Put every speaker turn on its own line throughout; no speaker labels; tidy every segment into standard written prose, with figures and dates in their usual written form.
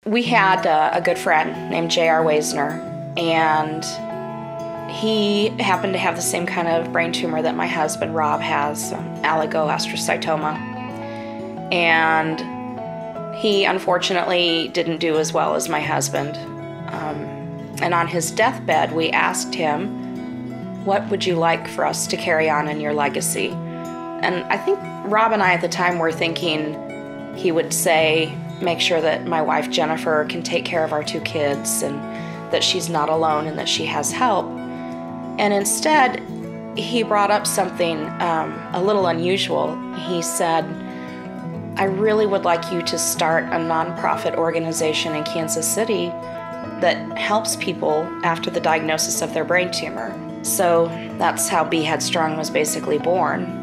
We had a good friend named J.R. Waisner, and he happened to have the same kind of brain tumor that my husband Rob has, oligoastrocytoma. And he unfortunately didn't do as well as my husband. And on his deathbed, we asked him, "What would you like for us to carry on in your legacy?" And I think Rob and I at the time were thinking he would say, make sure that my wife Jennifer can take care of our 2 kids and that she's not alone and that she has help. And instead, he brought up something a little unusual. He said, "I really would like you to start a nonprofit organization in Kansas City that helps people after the diagnosis of their brain tumor." So that's how Be Headstrong was basically born.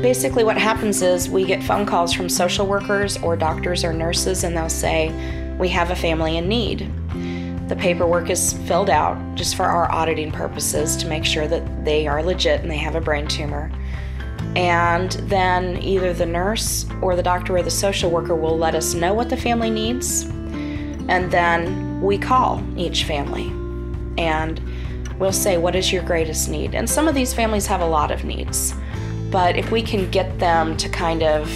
Basically what happens is we get phone calls from social workers or doctors or nurses, and they'll say, "We have a family in need." The paperwork is filled out just for our auditing purposes to make sure that they are legit and they have a brain tumor. And then either the nurse or the doctor or the social worker will let us know what the family needs, and then we call each family and we'll say, "What is your greatest need?" And some of these families have a lot of needs. But if we can get them to kind of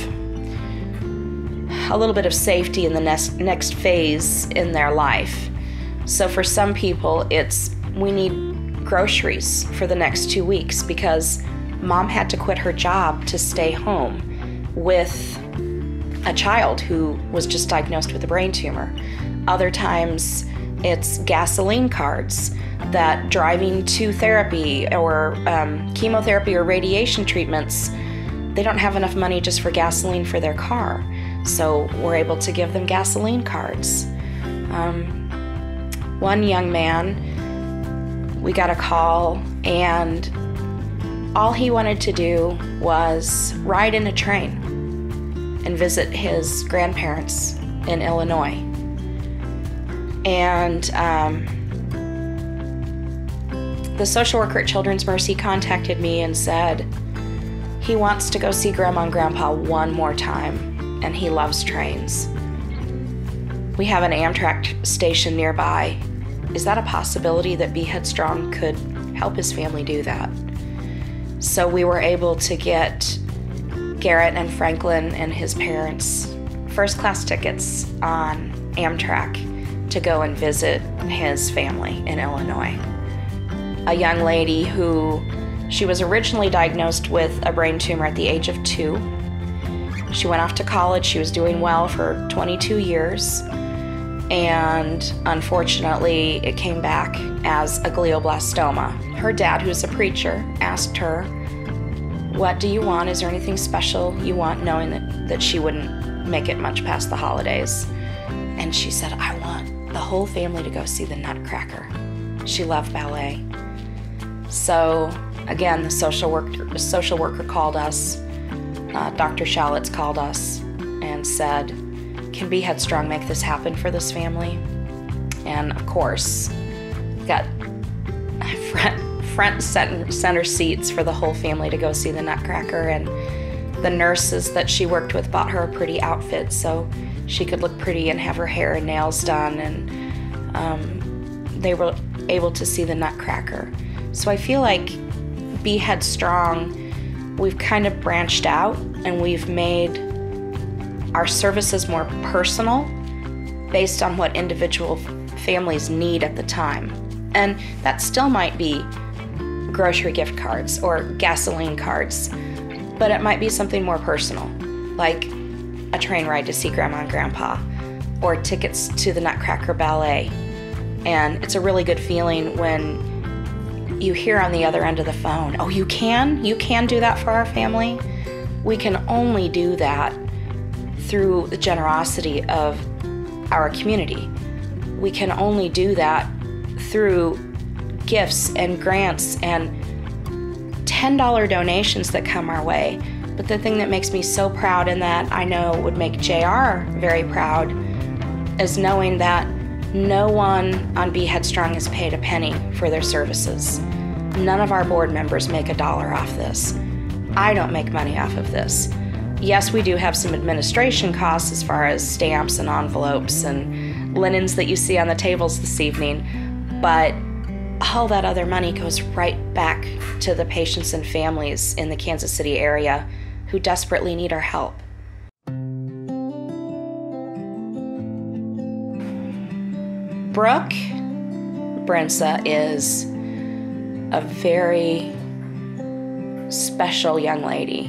a little bit of safety in the next phase in their life. So for some people, it's we need groceries for the next 2 weeks because mom had to quit her job to stay home with a child who was just diagnosed with a brain tumor. Other times, it's gasoline cards that driving to therapy or chemotherapy or radiation treatments, they don't have enough money just for gasoline for their car. So we're able to give them gasoline cards. One young man, we got a call and all he wanted to do was ride in a train and visit his grandparents in Illinois. And the social worker at Children's Mercy contacted me and said he wants to go see Grandma and Grandpa one more time, and he loves trains. We have an Amtrak station nearby. Is that a possibility that Be Headstrong could help his family do that? So we were able to get Garrett and Franklin and his parents first-class tickets on Amtrak to go and visit his family in Illinois. A young lady who, she was originally diagnosed with a brain tumor at the age of 2. She went off to college, she was doing well for 22 years, and unfortunately it came back as a glioblastoma. Her dad, who's a preacher, asked her, "What do you want? Is there anything special you want?" knowing that she wouldn't make it much past the holidays. And she said, "I want the whole family to go see the Nutcracker." She loved ballet. So again, the social worker called us, Dr. Shalitz called us and said, "Can Be Headstrong make this happen for this family?" And of course, got front center seats for the whole family to go see the Nutcracker, and the nurses that she worked with bought her a pretty outfit so she could look pretty and have her hair and nails done, and they were able to see the Nutcracker. So I feel like Be Headstrong, we've kind of branched out and we've made our services more personal based on what individual families need at the time. And that still might be grocery gift cards or gasoline cards, but it might be something more personal, like a train ride to see Grandma and Grandpa or tickets to the Nutcracker Ballet. And it's a really good feeling when you hear on the other end of the phone, "Oh, you can do that for our family?" We can only do that through the generosity of our community. We can only do that through gifts and grants and $10 donations that come our way. But the thing that makes me so proud, and that I know would make JR very proud, is knowing that no one on Be Headstrong is paid a penny for their services. None of our board members make $1 off this. I don't make money off of this. Yes, we do have some administration costs as far as stamps and envelopes and linens that you see on the tables this evening, but all that other money goes right back to the patients and families in the Kansas City area who desperately need our help. Brooke Brensa is a very special young lady,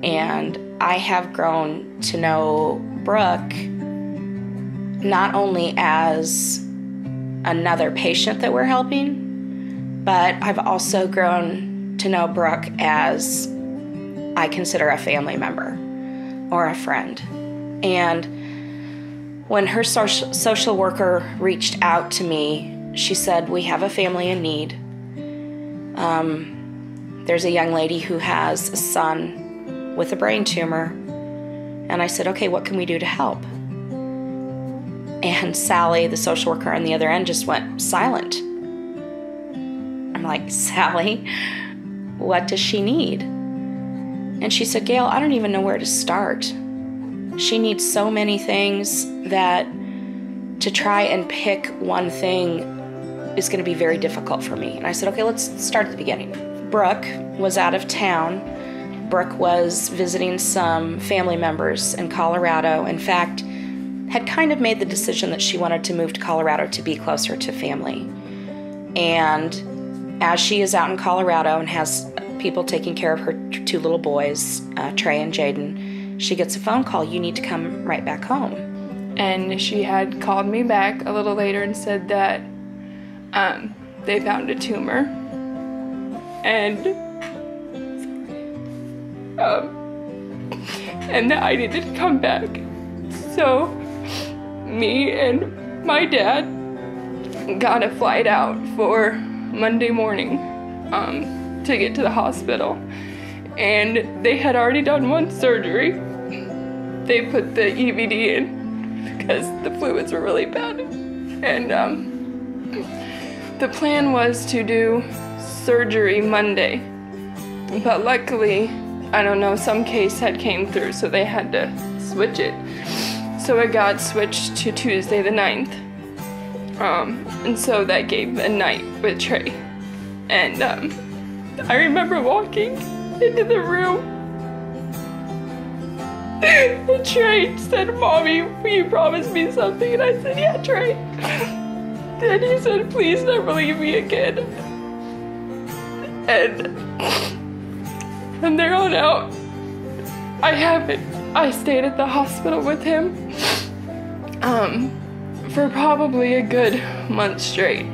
and I have grown to know Brooke not only as another patient that we're helping, but I've also grown to know Brooke as I consider a family member or a friend. And when her social worker reached out to me, she said, "We have a family in need. There's a young lady who has a son with a brain tumor." And I said, "Okay, what can we do to help?" And Sally, the social worker on the other end, just went silent. I'm like, "Sally, what does she need?" And she said, "Gail, I don't even know where to start. She needs so many things that to try and pick one thing is going to be very difficult for me." And I said, "Okay, let's start at the beginning." Brooke was out of town. Brooke was visiting some family members in Colorado. In fact, had kind of made the decision that she wanted to move to Colorado to be closer to family. And as she is out in Colorado and has people taking care of her two little boys, Trey and Jaden, she gets a phone call, "You need to come right back home."
And she had called me back a little later and said that they found a tumor. And that I needed to come back. So me and my dad got a flight out for Monday morning to get to the hospital. And they had already done one surgery. They put the EVD in because the fluids were really bad. And the plan was to do surgery Monday, but luckily, I don't know, some case had came through, so they had to switch it. So it got switched to Tuesday the 9th. And so that gave a night with Trey. And I remember walking into the room, and Trey said, "Mommy, will you promise me something?" And I said, "Yeah, Trey." Then he said, "Please never leave me again." And from there on out, I stayed at the hospital with him for probably a good month straight,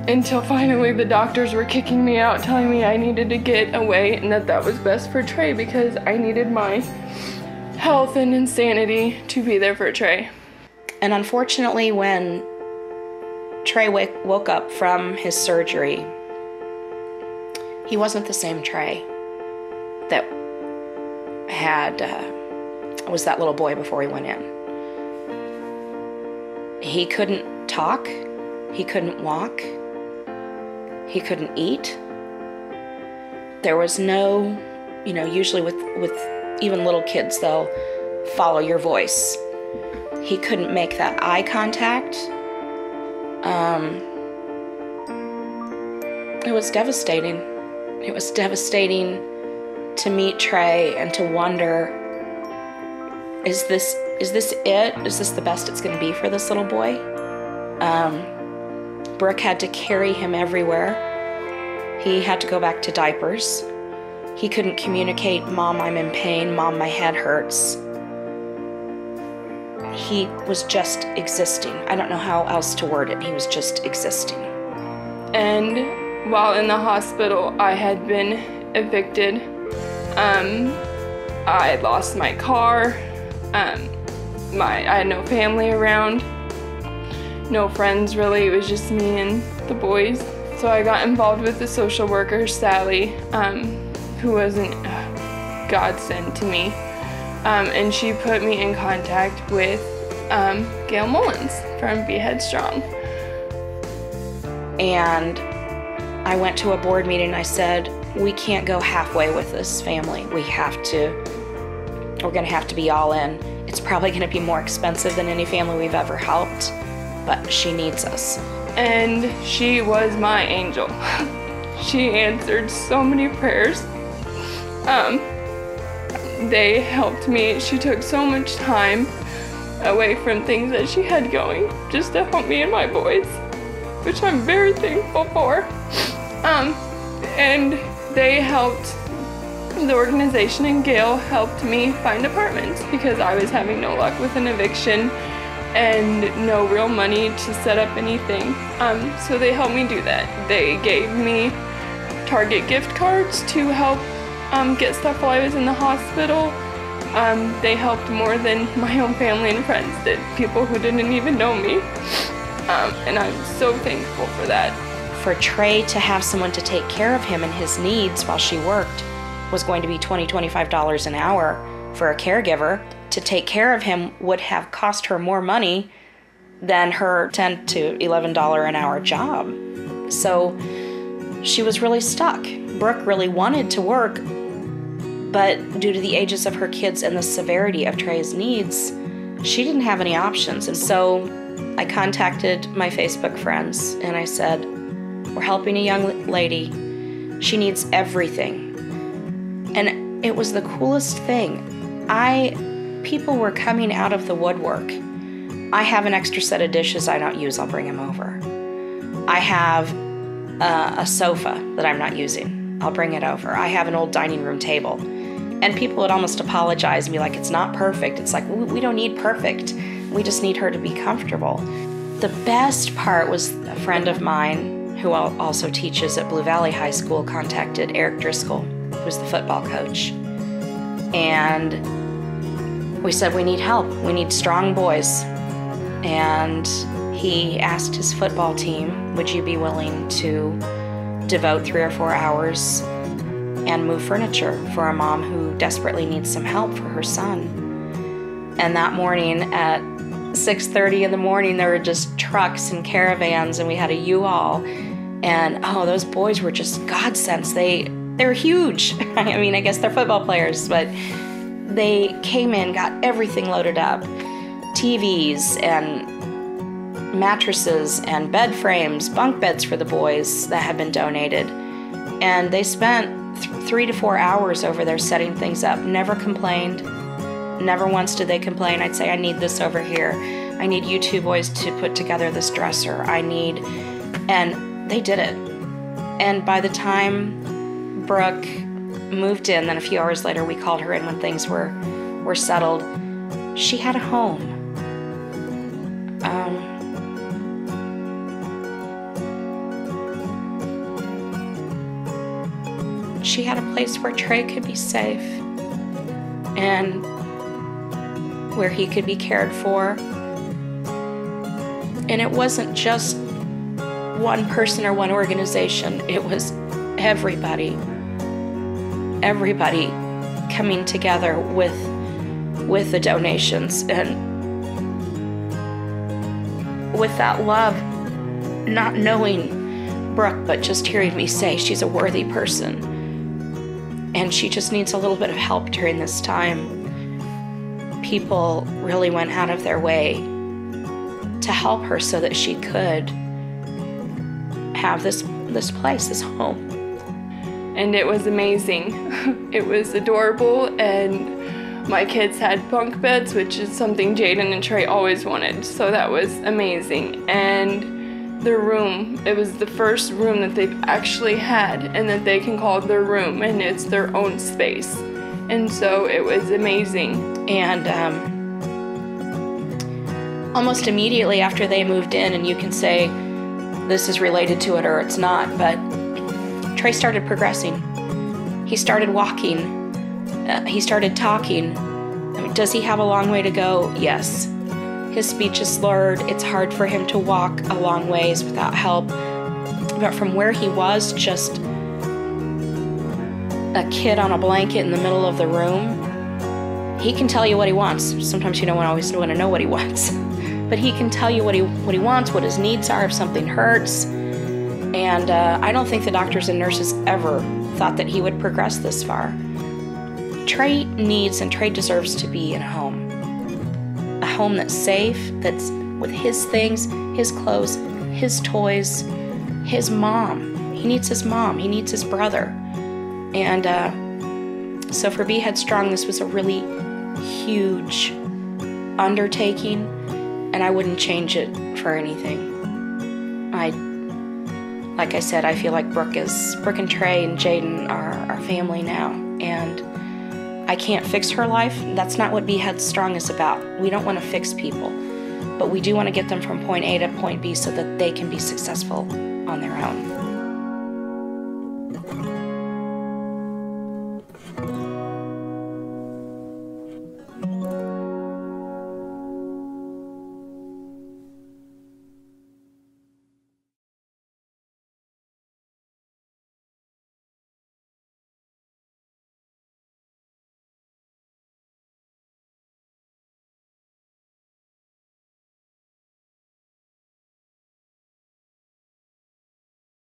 until finally the doctors were kicking me out, telling me I needed to get away and that was best for Trey because I needed my health and insanity to be there for Trey.
And unfortunately, when Trey woke up from his surgery, he wasn't the same Trey that was that little boy before he went in. He couldn't talk, he couldn't walk, he couldn't eat. There was no, usually with even little kids, they'll follow your voice. He couldn't make that eye contact. It was devastating. It was devastating to meet Trey and to wonder, is this it? Is this the best it's going to be for this little boy? Brooke had to carry him everywhere. He had to go back to diapers. He couldn't communicate, "Mom, I'm in pain. Mom, my head hurts." He was just existing. I don't know how else to word it. He was just existing.
And while in the hospital, I had been evicted. I lost my car. I had no family around, no friends really. It was just me and the boys. So I got involved with the social worker, Sally, who was a godsend to me. And she put me in contact with Gail Mullins from Be Headstrong.
And I went to a board meeting and I said, "We can't go halfway with this family. We have to we're going to have to be all in. It's probably going to be more expensive than any family we've ever helped, but she needs us.
And she was my angel. She answered so many prayers. They helped me. She took so much time away from things that she had going just to help me and my boys, which I'm very thankful for. And they helped, the organization and Gail helped me find apartments because I was having no luck with an eviction and no real money to set up anything. So they helped me do that. They gave me Target gift cards to help get stuff while I was in the hospital. They helped more than my own family and friends did, people who didn't even know me. And I'm so thankful for that.
For Trey to have someone to take care of him and his needs while she worked was going to be $20, $25 an hour for a caregiver. To take care of him would have cost her more money than her $10 to $11 an hour job. So she was really stuck. Brooke really wanted to work, but due to the ages of her kids and the severity of Trey's needs, she didn't have any options. And so I contacted my Facebook friends and I said, we're helping a young lady. She needs everything. And it was the coolest thing. People were coming out of the woodwork. I have an extra set of dishes I don't use. I'll bring them over. I have a sofa that I'm not using. I'll bring it over. I have an old dining room table. And people would almost apologize and be like, it's not perfect. It's like, we don't need perfect. We just need her to be comfortable. The best part was a friend of mine who also teaches at Blue Valley High School contacted Eric Driscoll, who's the football coach. And we said, we need help. We need strong boys. And he asked his football team, would you be willing to devote 3 or 4 hours and move furniture for a mom who desperately needs some help for her son? And that morning at 6:30 in the morning, there were just trucks and caravans, and we had a U-Haul. And oh, those boys were just godsends. They were huge. I mean, I guess they're football players, but they came in, got everything loaded up. TVs and mattresses and bed frames, bunk beds for the boys that had been donated. And they spent 3 to 4 hours over there setting things up. Never complained. Never once did they complain. I'd say, I need this over here. I need you two boys to put together this dresser. And they did it. And by the time Brooke moved in, then a few hours later we called her in when things were settled, she had a home. She had a place where Trey could be safe and where he could be cared for. And it wasn't just one person or one organization. It was everybody coming together with the donations and with that love, not knowing Brooke, but just hearing me say she's a worthy person. And she just needs a little bit of help during this time. People really went out of their way to help her so that she could have this place, this home.
And it was amazing. It was adorable, and my kids had bunk beds, which is something Jaden and Trey always wanted, so that was amazing. And their room, it was the first room that they've actually had and that they can call their room, and it's their own space. And so it was amazing.
And almost immediately after they moved in, and you can say this is related to it or it's not, but Trey started progressing. He started walking. He started talking. I mean, does he have a long way to go? Yes. His speech is slurred. It's hard for him to walk a long ways without help. But from where he was, just a kid on a blanket in the middle of the room, he can tell you what he wants. Sometimes you don't always want to know what he wants. But he can tell you what he wants, what his needs are if something hurts. And I don't think the doctors and nurses ever thought that he would progress this far. Trey needs and Trey deserves to be in a home. A home that's safe, that's with his things, his clothes, his toys, his mom. He needs his mom. He needs his brother. And so for Be Headstrong, this was a really huge undertaking, and I wouldn't change it for anything. Like I said, I feel like Brooke and Trey and Jaden are our family now, and I can't fix her life. That's not what Be Headstrong is about. We don't want to fix people, but we do want to get them from point A to point B so that they can be successful on their own.